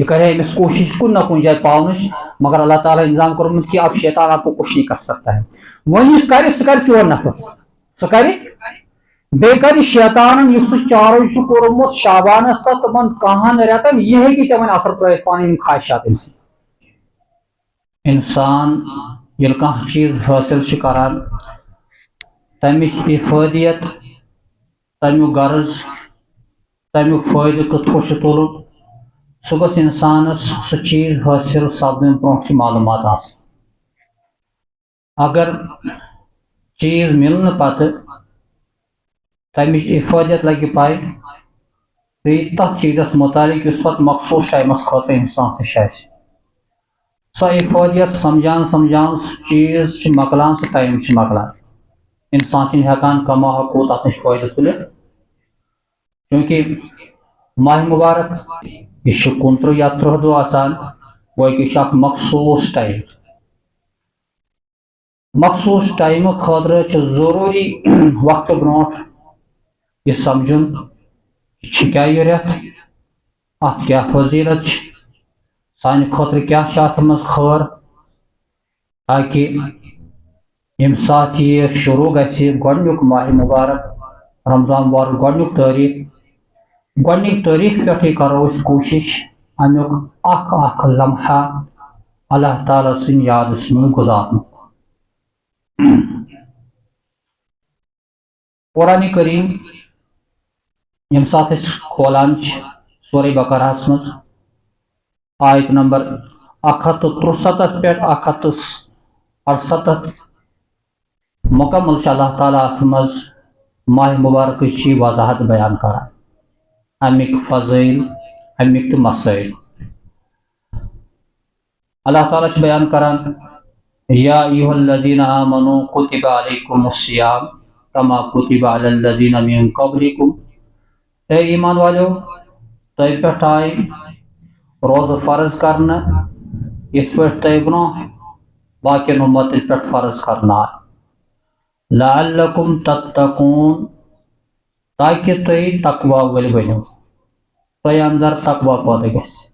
یہ کرے امس کوشش کن نہ کن جائے پاؤنش مگر اللہ تعالیٰ انتظام کورمت کہ اب شیطان آپ کو کچھ نہیں کر سکتا ہے ون اس کر سہ کر چور نفس سہ کر بے کر شیطان اس چارو کورمت شابانس تک تمن کہان رتن یہ ہے کہ ژے ون اثر ترٲیِتھ پانہٕ خواہشات انسان یل کانٛہہ چیز حٲصِل کران تمچ افادیت تمیُک غرض تمیُک فٲیدٕ کِتھ تُلُن سہ گوٚژھ انسانس سہ چیز حٲصِل سپدن برونٛٹھ معلومات آسٕنۍ اگر چیز ملنہٕ پتہٕ تمچ افادیت لگہِ پاے بیٚیہِ تتھ چیزس متعلق یُس پتہٕ مخصوص ٹایمس خٲطرٕ انسان نِش آسہِ سۄ افادیت سمجھان سمجھان سہ چیز چھُ مۄکلان سُہ ٹایم چھُ مۄکلان انسان چھُنہٕ ہٮ۪کان کما حقوٗق تتھ نِش فٲیدٕ تُلِتھ چوٗنٛکہِ ماہ مبارک یہ 29 یا 30 دۄہ آسان گوٚو کہ یہ اکھ مخصوص ٹایم خٲطرٕ چھُ ضروٗری وقتہٕ برونٛٹھ یہ سمجھُن یہ چھُ کیٛاہ یہِ رٮ۪تھ اتھ کیٛاہ فضیلت چھِ سانہِ خٲطرٕ کیٛاہ چھُ اتھ منٛز خٲر تاکہ ییٚمہِ ساتہٕ یہِ شروٗع گژھِ گۄڈنیُک ماہ مبارک رمضان مبارک گۄڈنیُک گۄڈنِکۍ تٲریٖخ پٮ۪ٹھٕے کرو أسۍ کوٗشش امیُک اکھ لمحہ اللہ تعالیٰ سٕنٛدِ یادس منٛز گُزارنُک قرآن کریم ییٚمہِ ساتہٕ أسۍ کھولان چھِ سورہ بقرہس منٛز آیت نمبر 163 پٮ۪ٹھ 168 مکمل چھُ اللہ تعالیٰ اتھ منٛز ماہ مبارکٕچ وضاحت بیان کران امیک فضائل امیک مسائل اللہ تعالیٰ چھُ بیان کران یا ایھا الذین آمنوا کتب علیکم الصیام کما کتب علی الذین من قبلکم اے ایمان والو تۄہہِ پٮ۪ٹھ آیہِ روزٕ فرض کرنہٕ یِتھ پٲٹھۍ تۄہہِ برونٛہہ باقین اُمتن پٮ۪ٹھ فرض کرنہٕ آے لعلکم تتقوٗن تاکہ تُہۍ تقوا وٲلۍ بٔنِو تۄہہِ اندر تقوا پٲدٕ گژھِ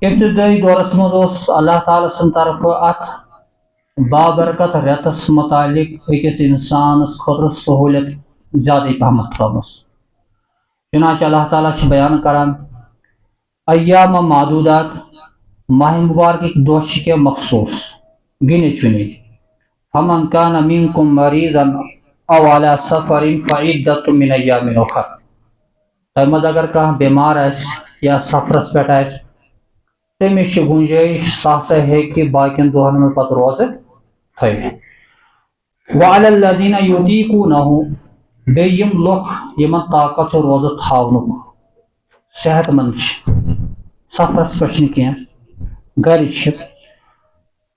ابتدائی دورس منٛز اوس اللہ تعالیٰ سٕنٛدِ طرفہٕ اتھ بابرکت رٮ۪تس متعلق أکِس انسانس خٲطرٕ سہوٗلیت زیادٕے پہمتھ تھٲومٕژ چنانچہ اللہ تعالیٰ چھُ بیان کران ایام معدوٗدات ماہ مبارکٕکۍ دۄہ چھِ کینٛہہ مخصوٗص گِنِتھ چُنِتھ فمن کان منکم مریضا او علی سفر فعدۃ من ایام اخر تۄہہِ منٛز اگر کانٛہہ بٮ۪مار آسہِ یا سفرس پٮ۪ٹھ آسہِ تٔمِس چھِ گُنجٲیش سُہ ہسا ہیٚکہِ باقین دۄہن منٛز پتہٕ روزٕ تھٲوِتھ وعلی الذین یطیقونہ بیٚیہِ یِم لُکھ یِمن طاقت چھُ روزٕ تھاونُک صحت مند چھِ سفرس پٮ۪ٹھ چھِنہٕ کینٛہہ گرِ چھِ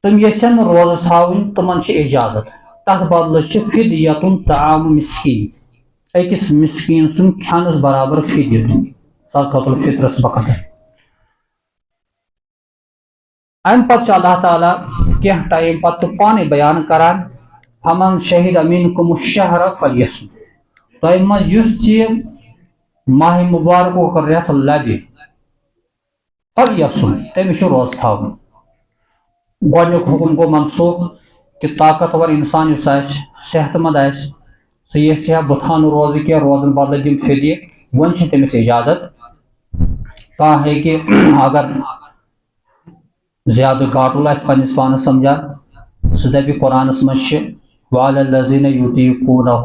تِم یژھن نہٕ روزٕ تھاوٕنۍ تِمن چھِ اجازت تتھ بدلہٕ چھِ فدیۃ طعام مسکین أکِس مسکیٖن سُنٛد کھٮ۪نس برابر فدیہ دیُن زکات الفطرس بقدر امہِ پتہٕ چھُ اللہ تعالیٰ کینٛہہ ٹایم پتہٕ پانے بیان کران فمن شہد منکم الشہر فلیصم تۄہہِ منٛز یُس تہِ ماہ مبارکُک رٮ۪تھ لبہِ فلیصم تٔمِس چھُ روزٕ تھاوُن گۄڈنیُک حکم گوٚو منسوخ کہ طاقتور انسان یُس آسہِ صحت مند آسہِ سُہ یژھِ ہا بہٕ تھاو نہٕ روزٕ کینٛہہ روزن بدلہٕ دِم فدیہ وۄنۍ چھِ تٔمِس اجازت کانٛہہ ہیٚکہِ اگر زیادٕ گاٹُل آسہِ پننس پانس سمجھان سُہ دپہِ قرآنس منٛز چھِ وعلی الذین یطیقونہ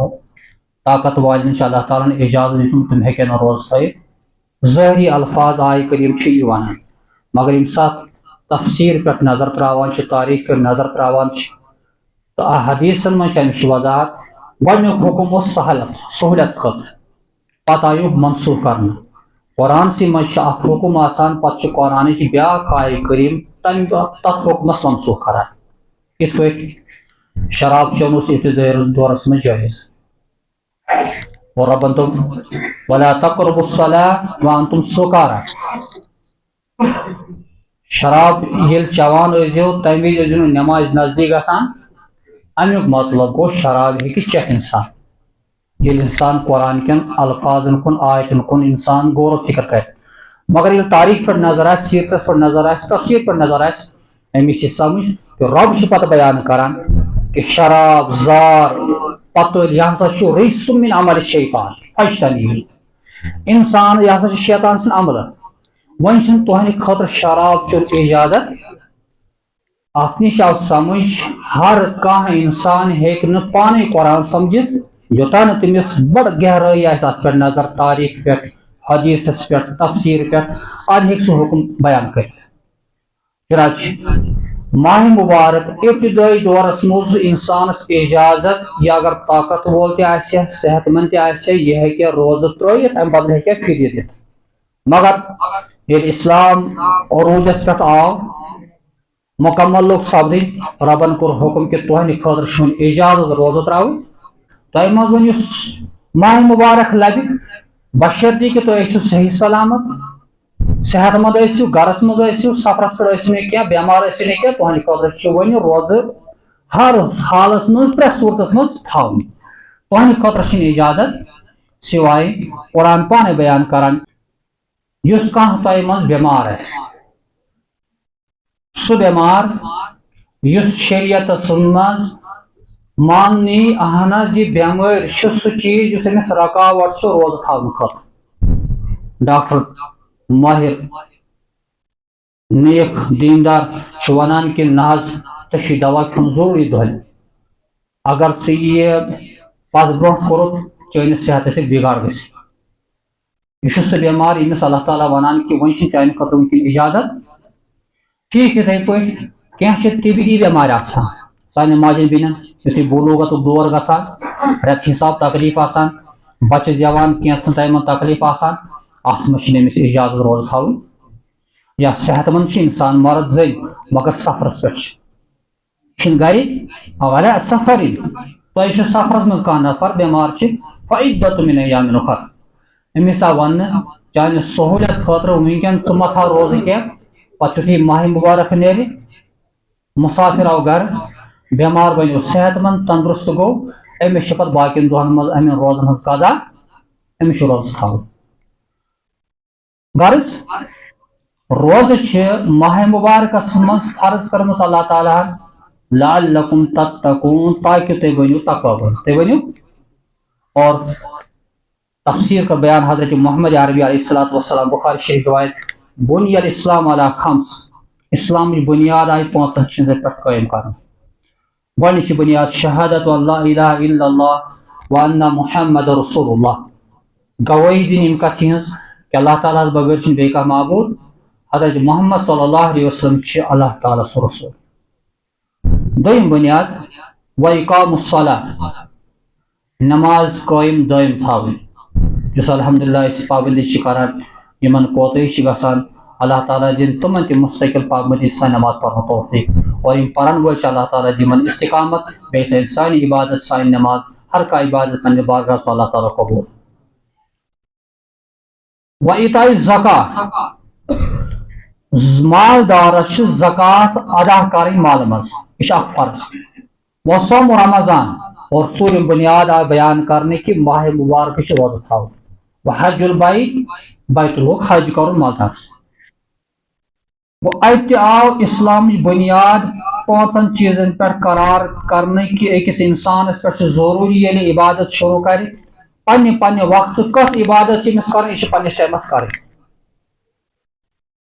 طاقت والٮ۪ن چھُ اللہ تعالیٰ ہن اجازت دیُتمُت تِم ہیٚکن نہٕ روزٕ تھٲیِتھ ظٲہری الفاظ آیہِ کریم چھِ یہِ ونان مگر ییٚمہِ ساتہٕ تفسیٖر پٮ۪ٹھ نظر تراوان چھِ تاریٖخ پٮ۪ٹھ نظر تراوان چھِ تہٕ حدیثن منٛز چھِ امِچ وضاحت گۄڈنیُک حکم اوس سہوٗلیت خٲطرٕ پتہٕ آیہِ منسوخ کرنہٕ قرآنسٕے منٛز چھُ اکھ حکم آسان پتہٕ چھِ قرآنٕچ بیاکھ آیہِ کریم تتھ حکمس منسوخ کران یِتھ پٲٹھۍ شراب چیوٚن اوس ابتدٲئی دورس منٛز جٲیز اور ربن دوٚپ ولا تقربوا الصلاة وانتم سکارى شراب ییٚلہِ چٮ۪وان ٲسۍزیو تمہِ وِزِ ٲسۍزیو نہٕ نٮ۪مازِ نزدیٖک گژھان امیُک مطلب گوٚو شراب ہیٚکہِ چٮ۪تھ انسان ییٚلہِ انسان قرآن کٮ۪ن الفاظن کُن آیتن کُن انسان غور و فکر کرِ مگر یہ تاریخ پر نظر آئے، سیرتس پر نظر آئے، تفسیر پر نظر آئے، امس یہ سمجھ کہ رب سے پتہ بیان کران کہ شراب زار پتل یہ ہسا رجس من عمل الشیطان فاجتنبوہ، انسان یہ ہسا شیطان سن عمل ون چھ تہندِ خاطر شراب چون اجازت ات نش آو سمجھ ہر کانٛہہ انسان ہیک نہ پانے قرآن سمجھت یوتاں نہ تمس بڑ گہرائی آسہِ ات پہ نظر تاریخ پہ حدیثس پہ تفسیر پہ اد ہیک سہ حکم بیان کر چنانچہ ماہ مبارک ابتدائی دورس مز انسانس اجازت یا اگر طاقت وول تہ آسہِ صحت مند تہ آسہِ یہ ہیکہ روزہ ترٲیِتھ امہ بدلہ ہیکہ فدیہ دتھ مگر ییٚلہِ اسلام عروجس پہ آو مکمل لوگ سپدٕنۍ ربن کوٚر حکم کہ تہندِ خٲطرٕ چھُنہٕ اجازت روزہ تراوٕنۍ تۄہہِ منٛز وۄنۍ یُس ماہ مبارک لبہِ بشرطی کہ تُہۍ ٲسِو صحیح سلامت صحت مند ٲسِو گرس منٛز ٲسِو سفرس پہ ٲسِو نہٕ کینٛہہ بٮ۪مار ٲسِو نہٕ کینٛہہ تہندِ خٲطرٕ چھُ وۄنۍ روزٕ ہر حالس منٛز پرٛٮ۪تھ صوٗرتس منٛز تھاوٕنۍ تہندِ خٲطرٕ چھِنہٕ اجازت سوائے قرآن پانے بیان کران یُس کانٛہہ تۄہہِ منٛز بٮ۪مار آسہِ سہ بٮ۪مار یُس شریعتس منٛز ماننی اہن حظ یہ بٮ۪مٲرۍ چھِ سُہ چیٖز یُس أمِس رکاوٹ چھُ روزٕ تھاونہٕ خٲطرٕ ڈاکٹر ماہر نیک دیندار چھُ ونان کہ نہ حظ ژےٚ چھُے دوا کھیوٚن ضروٗری دۄہلہِ اگر ژٕ یہِ پتھ برونٛٹھ کوٚرُتھ چٲنِس صحتس ہیٚکہِ بِگاڑ گٔژھِتھ یہ چھُ سُہ بٮ۪مار ییٚمِس اللہ تعالیٰ ونان کہ وۄنۍ چھِنہٕ چانہِ خٲطرٕ وٕنکٮ۪ن اجازت ٹھیٖک یِتھٕے پٲٹھۍ کینٛہہ چھِ طبی بٮ۪مارِ آسان سانٮ۪ن ماجٮ۪ن بیٚنٮ۪ن یُتھُے بلوغتُک دور گژھان رٮ۪تہٕ حساب تکلیٖف آسان بچہِ زٮ۪وان کینٛژن ٹایمن تکلیٖف آسان اتھ منٛز چھِنہٕ أمِس اجازت روزٕ تھاوٕنۍ یا صحت مند چھُ انسان مرد زٔنۍ مگر سفرس پٮ۪ٹھ چھِنہٕ گرِ واریاہ سفرٕے تۄہہِ چھُ سفرس منٛز کانٛہہ نفر بٮ۪مار چھِ فعدۃ من ایام اخر أمِس آو وننہٕ چانہِ سہوٗلیت خٲطرٕ وٕنکٮ۪ن ژٕ مہ تھاو روزٕ کینٛہہ پتہٕ یُتھُے ماہ مبارک نیرِ مسافر آو گرٕ بٮ۪مار بنیو صحت مند تندرست گوٚو أمِس چھِ پتہٕ باقین دۄہن منٛز امٮ۪ن روزن ہٕنٛز قضا أمِس چھُ روزٕ تھاوُن غرض روزٕ چھِ ماہ مبارکس منٛز فرض کٔرمٕژ اللہ تعالیٰ ہن لعلکم تتقون تاکہ تُہۍ بٔنِو تقویٰ وٲلۍ تُہۍ ؤنِو اور تفسیر کا بیان حضرت محمد عربی علیہ الصلوۃ والسلام بخاری شریف روایت بنی الاسلام علی خمس اسلامٕچ بنیاد آیہِ پانٛژن چیٖزن پٮ۪ٹھ قٲیِم کرنہٕ گۄڈنِچ بنیاد شہادت اللہ الہ الا اللہ وان محمد رسول اللہ گوٲہی دِنۍ اَمہِ کتھِ ہٕنٛز کہ اللہ تعالیٰ ہس بغٲر چھُنہٕ بیٚیہِ کانٛہہ معبوٗد حضرت محمد صلی اللہ علیہ وسلم چھِ اللہ تعالیٰ سُنٛد رسول دوٚیِم بنیاد واقام الصلاۃ نماز قٲیِم دٲیِم تھاوٕنۍ یُس الحمدللہ أسۍ پابندی چھِ کران یِمن کوتٲہی چھِ گژھان اللہ تعالیٰ دِنۍ تِمن تہِ مستقل پابندی سان نماز پرنُک توفیق اور یِم پرن وٲلۍ چھِ اللہ تعالیٰ دِمن استقامت بیٚیہِ تھٲیِن سانہِ عبادت سانہِ نماز ہر کانٛہہ عبادت پننہِ بارگاہس منٛز اللہ تعالیٰ قبوٗل وإیتاء الزکات مالدارس چھِ زکات ادا کرٕنۍ مالہٕ منٛز یہِ چھُ اکھ فرض وصوم رمضان اور ژوٗرِم بنیاد آو بیان کرنہٕ کہ ماہ مبارکس چھِ روزٕ تھاوُن وحج البیت بیت اللہ حج کرُن مالدارس گوٚو اتہِ تہِ آو اسلامٕچ بنیاد پانٛژن چیٖزن پٮ۪ٹھ قرار کرنہٕ کہ أکِس انسانس پٮ۪ٹھ چھُ ضروٗری ییٚلہِ عبادت شروٗع کرِ پننہِ پننہِ وقتہٕ کۄس عبادت چھِ أمِس کرٕنۍ یہِ چھِ پننِس ٹایمس کرٕنۍ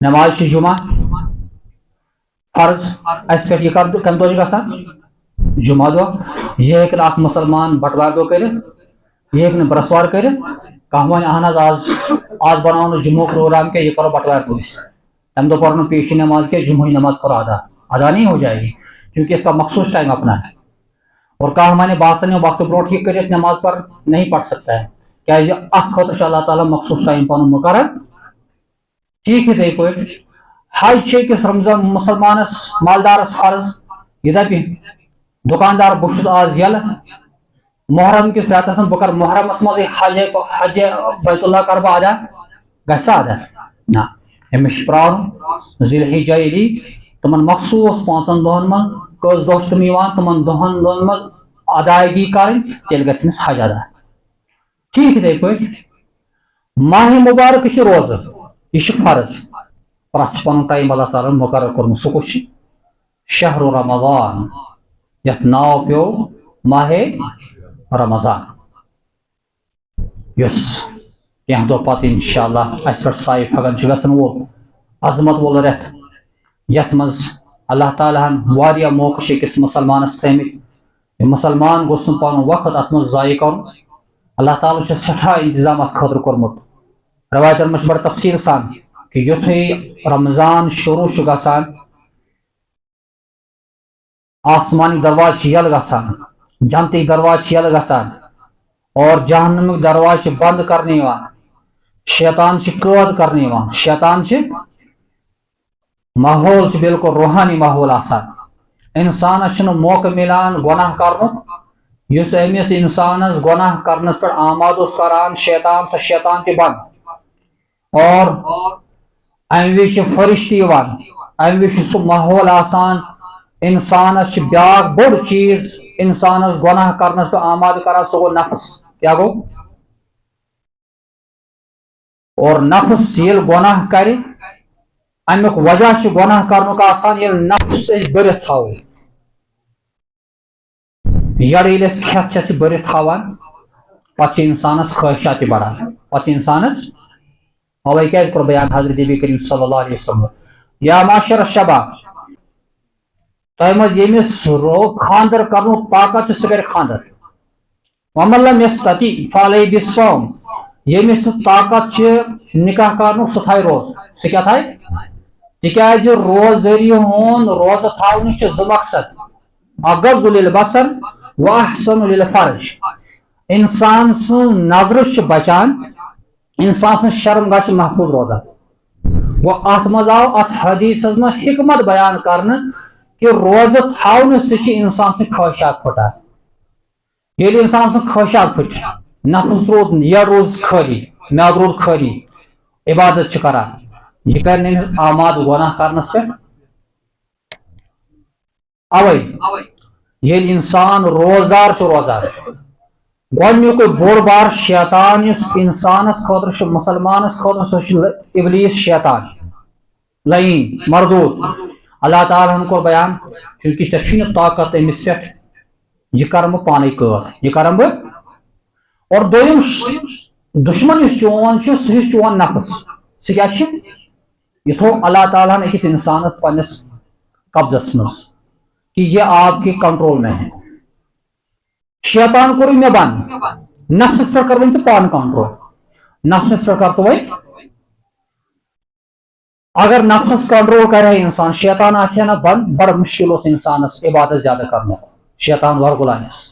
نماز چھِ جمعہ فرض اسہِ پٮ۪ٹھ یہِ کمہِ دۄہ چھِ گژھان جمعہ دۄہ یہِ ہیٚکہِ نہٕ اکھ مُسلمان بٹوارِ دۄہ کٔرِتھ یہِ ہیٚکہِ نہٕ برٛٮ۪سوار کٔرِتھ کانٛہہ وَنہِ اہن حظ آز بناوو نہٕ جمعہ پروگرام کینٛہہ یہِ کرو بٹوارِ دۄہ أسۍ تمہِ دۄہ پرو نہٕ پیشی نماز کینٛہہ جمعہ نماز کرو ادا نہیں ہو جائے گی کیونکہ اس کا مخصوص ٹائم اپنا ہے اور کانٛہہ وَنہِ بہٕ ہسا نِمہٕ وقتہٕ برونٛٹھ یہِ کٔرِتھ نماز پر نہیں پڑھ سکتا ہے کیازِ اتھ خٲطرٕ چھُ اللہ تعالیٰ مخصوص ٹایم پنُن مقرر ٹھیٖک یِتھٕے پٲٹھۍ حج چھُ أکِس رمضان مُسلمانس مالدارس فرض یہِ دپہِ دُکاندار بہٕ چھُس آز یلہٕ محرم کِس رٮ۪تس منٛز بہٕ کرٕ محرمس منٛزٕے حج بیت اللہ کرٕ بہٕ ادا گژھِ سا ادا نہ أمِس چھُ پرٛارُن ذی الحجہ ییٚلہِ تِمن مخصوٗص پانٛژن دۄہن منٛز کٔژ دۄہ چھِ تِم یِوان تِمن دۄہن منٛز ادایگی کرٕنۍ تیٚلہِ گژھِ أمِس حج ادا ٹھیٖک یِتھٕے پٲٹھۍ ماہ مبارک چھِ روزٕ یہ فرض پرت پن ٹائم اللہ تعالیٰ مقرر کورمت سہ کس شہر رمضان یت ناو پیو ماہ رمضان یس کینٛہہ دۄہ پتہٕ انشاءاللہ اس پہ سایہِ پھگن گژھن وول عظمت وول رٮ۪تھ یتھ منٛز اللہ تعالیٰ ہن واریاہ موقع چھِ أکِس مسلمانس تھٲمٕتۍ یہ مسلمان گوٚژھ نہٕ پنُن وقت اتھ منٛز ضایع کرُن اللہ تعالیٰ چھُ سٮ۪ٹھاہ انتظام اتھ خٲطرٕ کوٚرمُت روایتن منٛز چھِ بڑٕ تفصیل سان کہ یُتھُے رمضان شروع چھُ گژھان آسمانی درواز چھِ یلہٕ گژھان جنتٕکۍ درواز چھِ یلہٕ گژھان اور جہنمٕکۍ درواز چھِ بنٛد کرنہٕ یِوان شیطان چھِ قٲد کرنہٕ یِوان شیطان چھِ ماحول چھُ بالکل روحانی ماحول آسان انسانس چھُنہٕ موقع مِلان گۄناہ کرنُک یُس أمِس انسانس گۄناہ کرنس پٮ۪ٹھ آماد اوس کران شیطان سُہ شیطان تہِ بنٛد اور امہِ وِزِ چھِ فرشتہٕ یِوان امہِ وِزِ چھُ سُہ ماحول آسان انسانس چھِ بیاکھ بوٚڑ چیٖز انسانس گۄناہ کرنس پٮ۪ٹھ آماد کران سُہ گوٚو نفس کیٛاہ گوٚو اور نفس ییٚلہِ گۄناہ کرِ امیُک وجہ چھُ گۄناہ کرنُک آسان ییٚلہِ نفس أسۍ بٔرِتھ تھاوو یڑٕ ییٚلہِ أسۍ کھٮ۪تھ چٮ۪تھ چھِ بٔرِتھ تھاوان پتہٕ چھِ انسانس خٲہشات تہِ بڑان پتہٕ چھِ انسانس اوے کیٛازِ کوٚر بیان حضرت نبی کریم صلی اللہ علیہ وسلم یا معاشر الشباب تۄہہِ منٛز ییٚمِس خاندر کرنُک طاقت چھُ سُہ کرِ خاندر ومن لم یستطع فعلیہ بالصوم ییٚمِس نہٕ طاقت چھِ نکاح کرنُک سُہ تھایہِ روزٕ سُہ کیٛاہ تھایہِ تِکیٛازِ روزدٲری ہُنٛد روزٕ تھاونٕکۍ چھِ زٕ مقصد اغض للبصر واحسن للفرج انسان سٕنٛز نظرٕ چھِ بچان انسان سٕنٛز شرمگاہ چھِ محفوظ روزان گوٚو اتھ منٛز آو اتھ حدیثس منٛز حکمت بیان کرنہٕ کہ روزٕ تھاونہٕ سۭتۍ چھِ انسان سٕنٛدۍ خٲہشات پھٕٹان ییٚلہِ انسان سٕنٛدۍ خٲہشات پھٕٹہِ نفس روٗد یڑ روٗز خٲلی میادٕ روٗد خٲلی عبادت چھِ کران یہ کرِ نہٕ أمِس آماد گۄناہ کرنس پٮ۪ٹھ اوے ییٚلہِ انسان روزدار چھُ روزان گۄڈنیُکُے بوٚڑ بار شیطان یُس انسانس خٲطرٕ چھُ مسلمانس خٲطرٕ سُہ چھُ ابلیس شیطان لعین مردود اللہ تعالیٰ ہن کوٚر بیان چوٗنکہِ ژےٚ چھُے نہٕ طاقت أمِس پٮ۪ٹھ یہِ کرن بہٕ پانے قٲد یہِ کرن بہٕ اور دوٚیِم دشمن یُس چون چھُ سُہ چھُ چون نفس سُہ کیٛاہ چھُ یہِ تھوٚو اللہ تعالیٰ ہن أکِس انسانس پننِس قبضس منٛز کہ یہ آپ کے کنٹرول میں ہے شیطان کوٚرُے مےٚ بنٛد نفسس پٮ۪ٹھ کر وۄنۍ ژٕ پانہٕ کنٹرول نفسس پٮ۪ٹھ کر ژٕ وۄنۍ اگر نفسس کنٹرول کرِ ہا انسان شیطان آسہِ ہا نہٕ بنٛد بڑٕ مشکل اوس انسانس عبادت زیادٕ کرنُک شیطان ورگُلایس